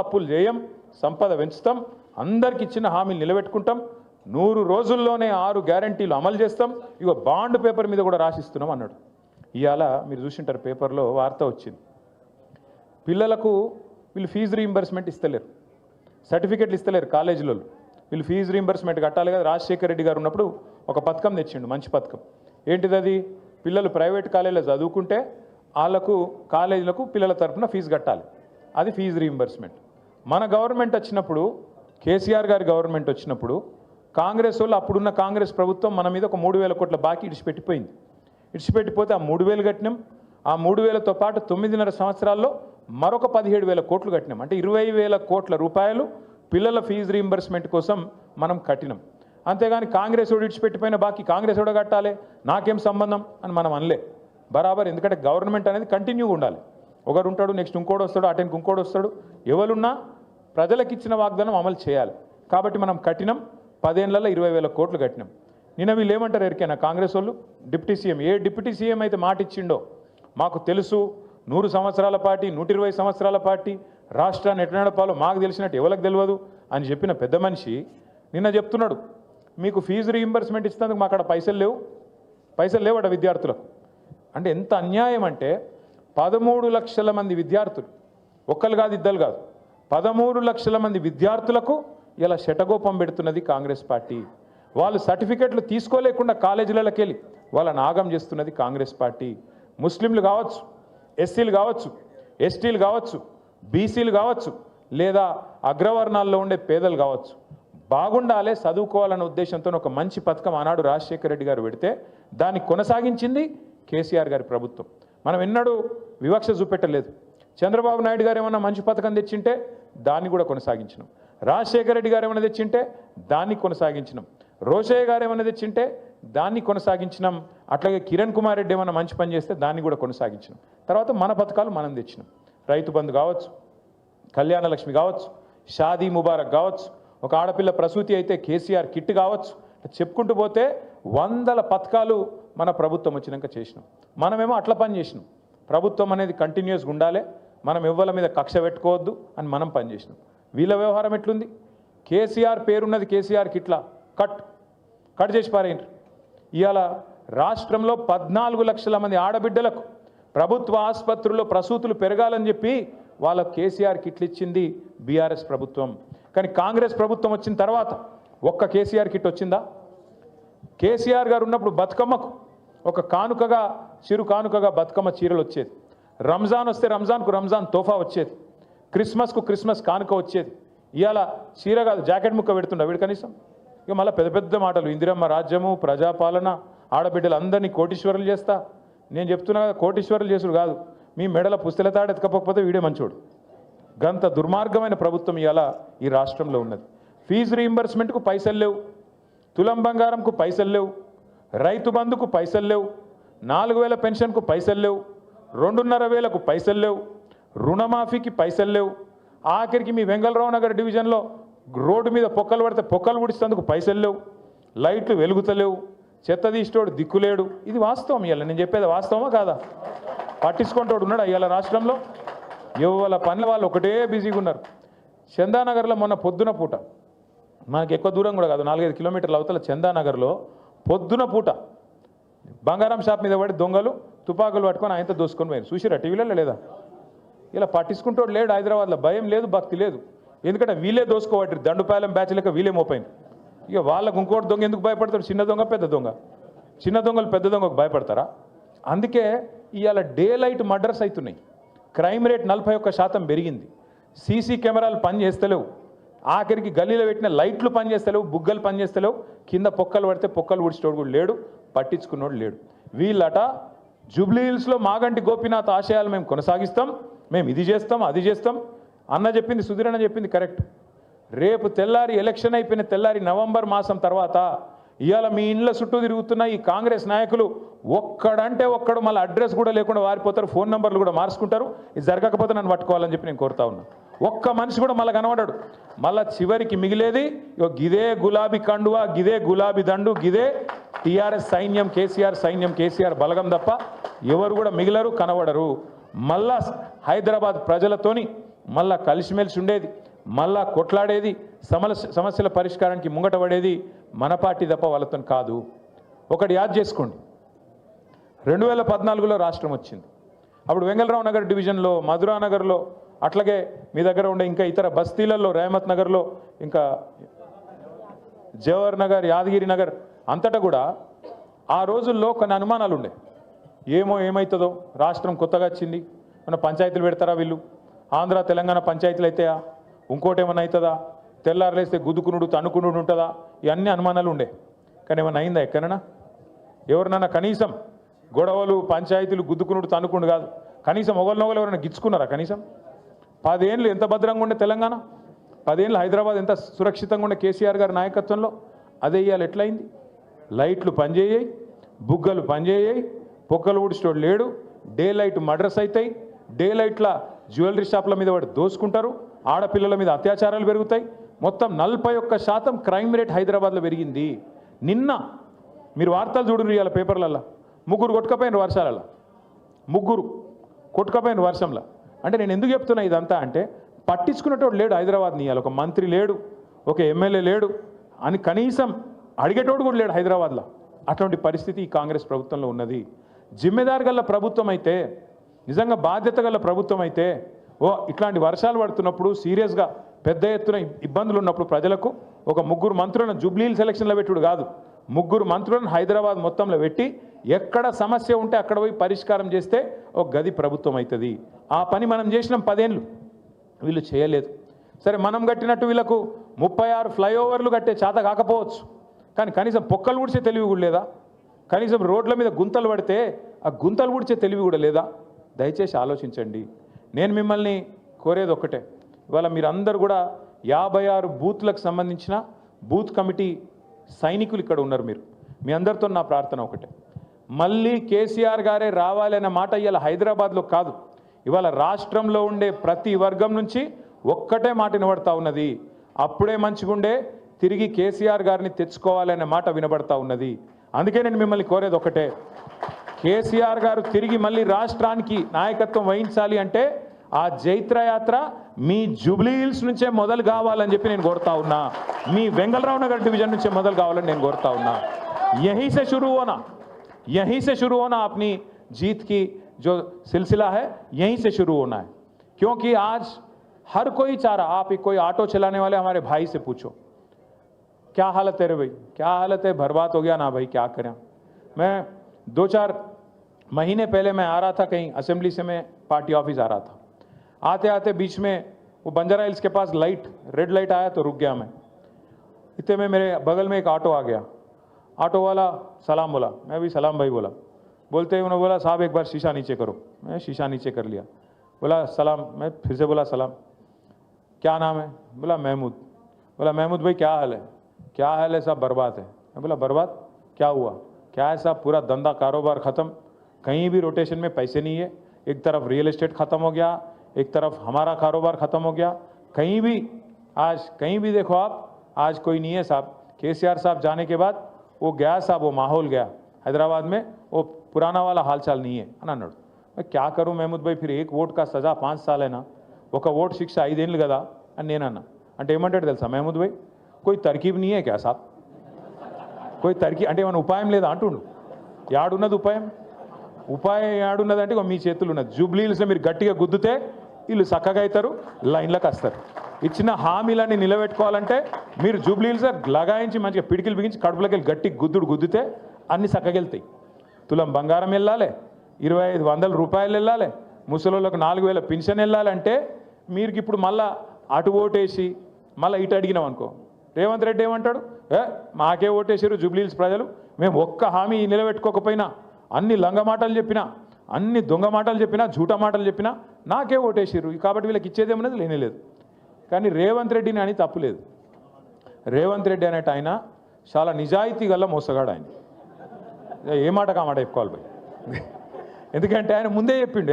అప్పులు చేయం, సంపద పెంచుతాం, అందరికి ఇచ్చిన హామీలు నిలబెట్టుకుంటాం, 100 రోజుల్లోనే 6 గ్యారంటీలు అమలు చేస్తాం, ఇగో బాండ్ పేపర్ మీద కూడా రాసిస్తున్నాం అన్నాడు. ఇవాళ మీరు చూసింటారు పేపర్లో వార్త వచ్చింది, పిల్లలకు వీళ్ళు ఫీజు రీయింబర్స్మెంట్ ఇస్తలేరు, సర్టిఫికెట్లు ఇస్తలేరు కాలేజీలో. వీళ్ళు ఫీజు రీయింబర్స్మెంట్ కట్టాలి కదా. రాజశేఖర రెడ్డి గారు ఉన్నప్పుడు ఒక పథకం తెచ్చిండు, మంచి పథకం. ఏంటిది అది? పిల్లలు ప్రైవేట్ కాలేజీలో చదువుకుంటే వాళ్ళకు కాలేజీలకు పిల్లల తరఫున ఫీజు కట్టాలి, అది ఫీజు రీయింబర్స్మెంట్. మన గవర్నమెంట్ వచ్చినప్పుడు, కేసీఆర్ గారి గవర్నమెంట్ వచ్చినప్పుడు కాంగ్రెస్ వాళ్ళు, అప్పుడున్న కాంగ్రెస్ ప్రభుత్వం మన మీద ఒక 3,000 కోట్ల బాకీ ఇడిచిపెట్టిపోయింది. ఇడిచిపెట్టిపోతే ఆ 3,000 కట్టినాం. ఆ 3,000తో పాటు 9.5 సంవత్సరాల్లో మరొక 17,000 కోట్లు కట్టినాం. అంటే 20,000 కోట్ల రూపాయలు పిల్లల ఫీజు రీయింబర్స్మెంట్ కోసం మనం కట్టినాం. అంతేగాని కాంగ్రెస్ వాడు ఇడిచిపెట్టిపోయిన బాకీ కాంగ్రెస్ వాడు కట్టాలి, నాకేం సంబంధం అని మనం అనలే. బరాబర్. ఎందుకంటే గవర్నమెంట్ అనేది కంటిన్యూగా ఉండాలి. ఒకరు ఉంటాడు, నెక్స్ట్ ఇంకోటి వస్తాడు, అటెన్కి ఇంకోటి వస్తాడు. ఎవరున్నా ప్రజలకు ఇచ్చిన వాగ్దానం అమలు చేయాలి. కాబట్టి మనం కట్టినాం. 10 ఏళ్లలో 20,000 కోట్లు కట్టినాం. నిన్న వీళ్ళు ఏమంటారు ఎరికైనా కాంగ్రెస్ వాళ్ళు? డిప్యూటీ సీఎం, ఏ డిప్యూటీ సీఎం అయితే మాట ఇచ్చిండో మాకు తెలుసు, 100 సంవత్సరాల పార్టీ, 120 సంవత్సరాల పార్టీ, రాష్ట్రాన్ని ఎట్లా నడపాలో మాకు తెలిసినట్టు ఎవరికి తెలియదు అని చెప్పిన పెద్ద మనిషి నిన్న చెప్తున్నాడు, మీకు ఫీజు రీయింబర్స్మెంట్ ఇచ్చినందుకు మా అక్కడ పైసలు లేవట విద్యార్థులకు. అంటే ఎంత అన్యాయం అంటే 13 లక్షల మంది విద్యార్థులు, ఒక్కరు కాదు ఇద్దరు కాదు, 13 లక్షల మంది విద్యార్థులకు ఇలా శటగోపం పెడుతున్నది కాంగ్రెస్ పార్టీ. వాళ్ళు సర్టిఫికెట్లు తీసుకోలేకుండా కాలేజీలకి వెళ్ళి వాళ్ళని ఆగం చేస్తున్నది కాంగ్రెస్ పార్టీ. ముస్లింలు కావచ్చు, ఎస్సీలు కావచ్చు, ఎస్టీలు కావచ్చు, బీసీలు కావచ్చు, లేదా అగ్రవర్ణాల్లో ఉండే పేదలు కావచ్చు, బాగుండాలి, చదువుకోవాలన్న ఉద్దేశంతో ఒక మంచి పథకం ఆనాడు రాజశేఖర రెడ్డి గారు పెడితే దాన్ని కొనసాగించింది కేసీఆర్ గారి ప్రభుత్వం. మనం ఎన్నడూ వివక్ష చూపెట్టలేదు. చంద్రబాబు నాయుడు గారు ఏమన్నా మంచి పథకం తెచ్చింటే దాన్ని కూడా కొనసాగించినాం. రాజశేఖర రెడ్డి గారు ఏమైనా తెచ్చింటే దాన్ని కొనసాగించినాం. రోషయ్య గారు ఏమైనా తెచ్చింటే దాన్ని కొనసాగించినాం. అట్లాగే కిరణ్ కుమార్ రెడ్డి ఏమైనా మంచి పని చేస్తే దాన్ని కూడా కొనసాగించినాం. తర్వాత మన పథకాలు మనం తెచ్చినాం. రైతు బంధు కావచ్చు, కళ్యాణ లక్ష్మి కావచ్చు, షాదీ ముబారక్ కావచ్చు, ఒక ఆడపిల్ల ప్రసూతి అయితే కేసీఆర్ కిట్ కావచ్చు, చెప్పుకుంటూ పోతే వందల పథకాలు మన ప్రభుత్వం వచ్చినాక చేసినాం. మనమేమో అట్లా పని చేసినాం. ప్రభుత్వం అనేది కంటిన్యూస్గా ఉండాలి, మనం ఎవ్వల మీద కక్ష పెట్టుకోవద్దు అని మనం పని చేసినాం. వీళ్ళ వ్యవహారం ఎట్లుంది? కేసీఆర్ పేరున్నది కేసీఆర్ కిట్లా కట్ చేసి పారేయండి. ఇవాళ రాష్ట్రంలో 14 లక్షల మంది ఆడబిడ్డలకు ప్రభుత్వ ఆసుపత్రుల్లో ప్రసూతులు పెరగాలని చెప్పి వాళ్ళ కేసీఆర్ కిట్లు ఇచ్చింది బీఆర్ఎస్ ప్రభుత్వం. కానీ కాంగ్రెస్ ప్రభుత్వం వచ్చిన తర్వాత ఒక్క కేసీఆర్ కిట్ వచ్చిందా? కేసీఆర్ గారు ఉన్నప్పుడు బతుకమ్మకు ఒక కానుకగా, చిరు కానుకగా బతుకమ్మ చీరలు వచ్చేది. రంజాన్ వస్తే రంజాన్కు రంజాన్ తోఫా వచ్చేది. క్రిస్మస్కు క్రిస్మస్ కానుక వచ్చేది. ఇవాళ చీర కాదు, జాకెట్ ముక్క పెడుతుండ వీడు కనీసం. ఇక మళ్ళీ పెద్ద పెద్ద మాటలు, ఇందిరమ్మ రాజ్యము, ప్రజాపాలన, ఆడబిడ్డలు అందరినీ కోటీశ్వరులు చేస్తా. నేను చెప్తున్నా కదా, కోటీశ్వరులు చేసుడు కాదు, మీ మెడల పుస్తల తాడు ఎత్తుకపోకపోతే వీడే మంచోడు. గంత దుర్మార్గమైన ప్రభుత్వం ఇవాళ ఈ రాష్ట్రంలో ఉన్నది. ఫీజు రీయింబర్స్మెంట్కు పైసలు లేవు, తులం బంగారంకు పైసలు లేవు, రైతు బంధుకు పైసలు లేవు, 4,000 పెన్షన్కు పైసలు లేవు, 2,500కు పైసలు లేవు, రుణమాఫీకి పైసలు లేవు. ఆఖరికి మీ వెంగళరావు నగర్ డివిజన్లో రోడ్డు మీద పొక్కలు పడితే పొక్కలు ఉడిస్తేందుకు పైసలు లేవు, లైట్లు వెలుగుతలేవు, చెత్త తీసేటోడు దిక్కులేడు. ఇది వాస్తవం. ఇవాళ నేను చెప్పేది వాస్తవమా కాదా? పట్టించుకుంటోడు ఉన్నాడు ఇవాళ రాష్ట్రంలో? ఎవరి పనుల వాళ్ళు ఒకటే బిజీగా ఉన్నారు. చందానగర్లో మొన్న పొద్దున పూట, మనకి ఎక్కువ దూరం కూడా కాదు, 4-5 కిలోమీటర్ల అవతల చందానగర్లో పొద్దున పూట బంగారం షాప్ మీద పడి దొంగలు తుపాకులు పట్టుకొని ఆయనతో దోసుకొని పోయారు. చూసిరా టీవీలలో లేదా? ఇలా పట్టించుకుంటోడు లేడు హైదరాబాద్లో. భయం లేదు, భక్తి లేదు. ఎందుకంటే వీళ్ళే దోసుకోవట్రు, దండుపాలెం బ్యాచ్ లెక్క వీళ్ళే మోపోయింది. ఇక వాళ్ళకు ఇంకోటి దొంగ ఎందుకు భయపడతాడు? చిన్న దొంగ పెద్ద దొంగ. చిన్న దొంగలు పెద్ద దొంగకు భయపడతారా? అందుకే ఇవాళ డే లైట్ మర్డర్స్ అవుతున్నాయి. క్రైమ్ రేట్ 41% పెరిగింది. సీసీ కెమెరాలు పనిచేస్తలేవు. ఆఖరికి గల్లీలో పెట్టిన లైట్లు పనిచేస్తలేవు, బుగ్గలు పనిచేస్తలేవు. కింద పొక్కలు పడితే పొక్కలు ఊడ్చేటోడు కూడా లేడు, పట్టించుకున్నోడు లేడు. వీళ్ళట జూబ్లీ హిల్స్లో మాగంటి గోపీనాథ్ ఆశయాలు మేము కొనసాగిస్తాం, మేము ఇది చేస్తాం, అది చేస్తాం అన్న చెప్పింది, సుధీర్ అన్న చెప్పింది కరెక్ట్. రేపు తెల్లారి ఎలక్షన్ అయిపోయిన తెల్లారి నవంబర్ మాసం తర్వాత ఇవాళ మీ ఇండ్ల చుట్టూ తిరుగుతున్న ఈ కాంగ్రెస్ నాయకులు ఒక్కడంటే ఒక్కడు మళ్ళీ అడ్రస్ కూడా లేకుండా వారిపోతారు, ఫోన్ నెంబర్లు కూడా మార్చుకుంటారు. ఇది జరగకపోతే నన్ను పట్టుకోవాలని చెప్పి నేను కోరుతా ఉన్నా. ఒక్క మనిషి కూడా మళ్ళీ కనబడాడు. మళ్ళీ చివరికి మిగిలేది గిదే గులాబీ కండువా, గిదే గులాబీ దండు, గిదే టీఆర్ఎస్ సైన్యం, కేసీఆర్ సైన్యం, కేసీఆర్ బలగం తప్ప ఎవరు కూడా మిగిలరు, కనబడరు. మళ్ళా హైదరాబాద్ ప్రజలతోని మళ్ళా కలిసిమెలిసి ఉండేది, మళ్ళా కొట్లాడేది, సమస్యల పరిష్కారానికి ముంగట పడేది మన పార్టీ తప్ప వాళ్ళతో కాదు. ఒకటి యాద్ చేసుకోండి, 2014లో రాష్ట్రం వచ్చింది. అప్పుడు వెంగళరావు నగర్ డివిజన్లో, మధురా నగర్లో, అట్లాగే మీ దగ్గర ఉండే ఇంకా ఇతర బస్తీలలో, రేమత్ నగర్లో, ఇంకా జవహర్ నగర్, యాదగిరి నగర్ అంతటా కూడా ఆ రోజుల్లో కొన్ని అనుమానాలు ఉండే. ఏమవుతుందో, రాష్ట్రం కొత్తగా వచ్చింది, మన పంచాయతీలు పెడతారా వీళ్ళు, ఆంధ్ర తెలంగాణ పంచాయతీలు అయితాయా, ఇంకోటి ఏమన్నా అవుతుందా, తెల్లారులేస్తే గుద్దుకునుడు తన్నుకునుడు ఉంటుందా, ఇవన్నీ అనుమానాలు ఉండే. కానీ ఏమన్నా అయిందా ఎక్కడైనా? ఎవరినన్నా కనీసం గొడవలు, పంచాయతీలు, గుద్దుకునుడు తన్నుకునుడు కాదు, కనీసం ఒకరినొకరు ఎవరైనా గిచ్చుకున్నారా? కనీసం 10 ఏళ్ళు ఎంత భద్రంగా ఉండే తెలంగాణ, 10 ఏళ్ళు హైదరాబాద్ ఎంత సురక్షితంగా ఉండే కేసీఆర్ గారి నాయకత్వంలో, అదే ఇవాళ ఎట్లయింది? లైట్లు పనిచేయాయి, బుగ్గలు పనిచేయాయి, పొక్కలు ఊడిస్టోడు లేడు, డే లైట్ మర్డర్స్ అవుతాయి, డే లైట్ల జ్యువెలరీ షాప్ల మీద వాడు దోసుకుంటారు, ఆడపిల్లల మీద అత్యాచారాలు పెరుగుతాయి. మొత్తం 41% క్రైమ్ రేట్ హైదరాబాద్లో పెరిగింది. నిన్న మీరు వార్తలు చూడండి, ఇవాళ పేపర్లలో 3 కొట్టుకపోయిన వర్షాలలో, 3 కొట్టుకపోయిన వర్షంలో. అంటే నేను ఎందుకు చెప్తున్నా ఇదంతా అంటే, పట్టించుకునేటోడు లేడు హైదరాబాద్ని. ఇవాళ ఒక మంత్రి లేడు, ఒక ఎమ్మెల్యే లేడు అని కనీసం అడిగేటోడు కూడా లేడు హైదరాబాద్లో. అటువంటి పరిస్థితి ఈ కాంగ్రెస్ ప్రభుత్వంలో ఉన్నది. జిమ్మెదారు గల ప్రభుత్వం అయితే, నిజంగా బాధ్యత గల ప్రభుత్వం అయితే, ఇట్లాంటి వర్షాలు పడుతున్నప్పుడు సీరియస్గా పెద్ద ఎత్తున ఇబ్బందులు ఉన్నప్పుడు ప్రజలకు ఒక 3 మంత్రులను జూబ్లీహిల్స్ ఎలక్షన్లో పెట్టుడు కాదు, 3 మంత్రులను హైదరాబాద్ మొత్తంలో పెట్టి ఎక్కడ సమస్య ఉంటే అక్కడ పోయి పరిష్కారం చేస్తే ఒక గది ప్రభుత్వం అవుతుంది. ఆ పని మనం చేసినాం 10 ఏళ్ళు, వీళ్ళు చేయలేదు. సరే, మనం కట్టినట్టు వీళ్ళకు 36 ఫ్లైఓవర్లు కట్టే చేత కాకపోవచ్చు, కానీ కనీసం పొక్కలు ఊడ్చే తెలివి కూడా లేదా? కనీసం రోడ్ల మీద గుంతలు పడితే ఆ గుంతలు ఊడ్చే తెలివి కూడా లేదా? దయచేసి ఆలోచించండి. నేను మిమ్మల్ని కోరేది ఒక్కటే, ఇవాళ మీరందరూ కూడా 56 బూత్లకు సంబంధించిన బూత్ కమిటీ సైనికులు ఇక్కడ ఉన్నారు. మీ అందరితో నా ప్రార్థన ఒకటే, మళ్ళీ కేసీఆర్ గారే రావాలనే మాట ఇవాళ హైదరాబాద్లో కాదు, ఇవాళ రాష్ట్రంలో ఉండే ప్రతి వర్గం నుంచి ఒక్కటే మాట వినబడతా ఉన్నది. అప్పుడే మంచిగుండే, తిరిగి కేసీఆర్ గారిని తెచ్చుకోవాలనే మాట వినబడతా ఉన్నది. అందుకే నేను మిమ్మల్ని కోరేది ఒకటే, కేసీఆర్ గారు తిరిగి మళ్ళీ రాష్ట్రానికి నాయకత్వం వహించాలి అంటే ఆ జైత్రయాత్ర మీ జూబ్లీహిల్స్ నుంచే మొదలు కావాలని చెప్పి నేను కోరుతా ఉన్నా. మీ వెంగళరావు నగర్ డివిజన్ నుంచే మొదలు కావాలని నేను కోరుతా ఉన్నా. यहीं से शुरू होना अपनी जीत की जो सिलसिला है, यहीं से शुरू होना है. क्योंकि आज हर कोई चाह रहा, आप कोई ऑटो चलाने वाले हमारे भाई से पूछो, क्या हालत है रे भाई, क्या हालत है, बर्बाद हो गया ना भाई, क्या करें. मैं 2-4 महीने पहले मैं आ रहा था कहीं असेंबली से, मैं पार्टी ऑफिस आ रहा था. आते आते बीच में वो बंजारा हिल्स के पास रेड लाइट आया तो रुक गया मैं. इतने में मेरे बगल में एक ऑटो आ गया. ऑटो वाला सलाम बोला, मैं भी सलाम भाई बोला. बोलते ही उन्होंने बोला, साहब एक बार शीशा नीचे करो. मैं शीशा नीचे कर लिया. बोला सलाम, मैं फिर से बोला सलाम. क्या नाम है? बोला महमूद. बोला महमूद भाई क्या हाल है? क्या हाल है साहब? बर्बाद है. मैं बोला बर्बाद क्या हुआ? क्या है साहब? पूरा धंधा कारोबार ख़त्म, कहीं भी रोटेशन में पैसे नहीं है. एक तरफ रियल एस्टेट ख़त्म हो गया, एक तरफ हमारा कारोबार ख़त्म हो गया. कहीं भी आज कहीं भी देखो आप, आज कोई नहीं है साहब. केसीआर साहब जाने के बाद वो गया साहब, वो माहौल गया हैदराबाद में, वो पुराना वाला हालचाल नहीं है అని అన్నాడు. मैं क्या करूं महमूद भाई, फिर 1 वोट का सजा 5 साल है ना, ఒక ఓట్ శిక్ష 5 ఏళ్ళు కదా అని నేనన్నా. అంటే ఏమంటాడు తెలుసా మహమూద్ భాయ్, कोई तरकीब नहीं है क्या साहब, कोई तरकीब అంటే ఏమైనా ఉపాయం లేదా అంటుండు. యాడున్నది ఉపాయం? ఉపాయం యాడున్నదంటే మీ చేతులు ఉన్నది. జూబ్లీహిల్స్లో మీరు గట్టిగా గుద్దుతే వీళ్ళు చక్కగా అవుతారు, లైన్లోకి వస్తారు. ఇచ్చిన హామీలన్నీ నిలబెట్టుకోవాలంటే మీరు జూబ్లీహిల్స్ లగాయించి మంచిగా పిడికిలు బిగించి కడుపులోకి వెళ్ళి గట్టి గుద్దుతే అన్ని చక్కగా వెళ్తాయి. తులం బంగారం వెళ్ళాలి, 2500 రూపాయలు వెళ్ళాలి, ముసలోళ్ళకు 4000 పెన్షన్ వెళ్ళాలంటే మీరు ఇప్పుడు మళ్ళా అటు ఓటేసి మళ్ళీ ఇటు అడిగినాం అనుకో, రేవంత్ రెడ్డి ఏమంటాడు, మాకే ఓటేసారు జూబ్లీహిల్స్ ప్రజలు, మేము ఒక్క హామీ నిలబెట్టుకోకపోయినా, అన్ని లంగ మాటలు చెప్పినా, అన్ని దొంగ మాటలు చెప్పినా, జూటా మాటలు చెప్పినా నాకే ఓటేసారు, కాబట్టి వీళ్ళకి ఇచ్చేదేమన్నది లేనేలేదు. కానీ రేవంత్ రెడ్డిని అని తప్పులేదు. రేవంత్ రెడ్డి అనేట ఆయన చాలా నిజాయితీ గల మోసగాడు. ఆయన ఏ మాట కా మాట చెప్పుకోవాలి భయ్, ఎందుకంటే ఆయన ముందే చెప్పిండు.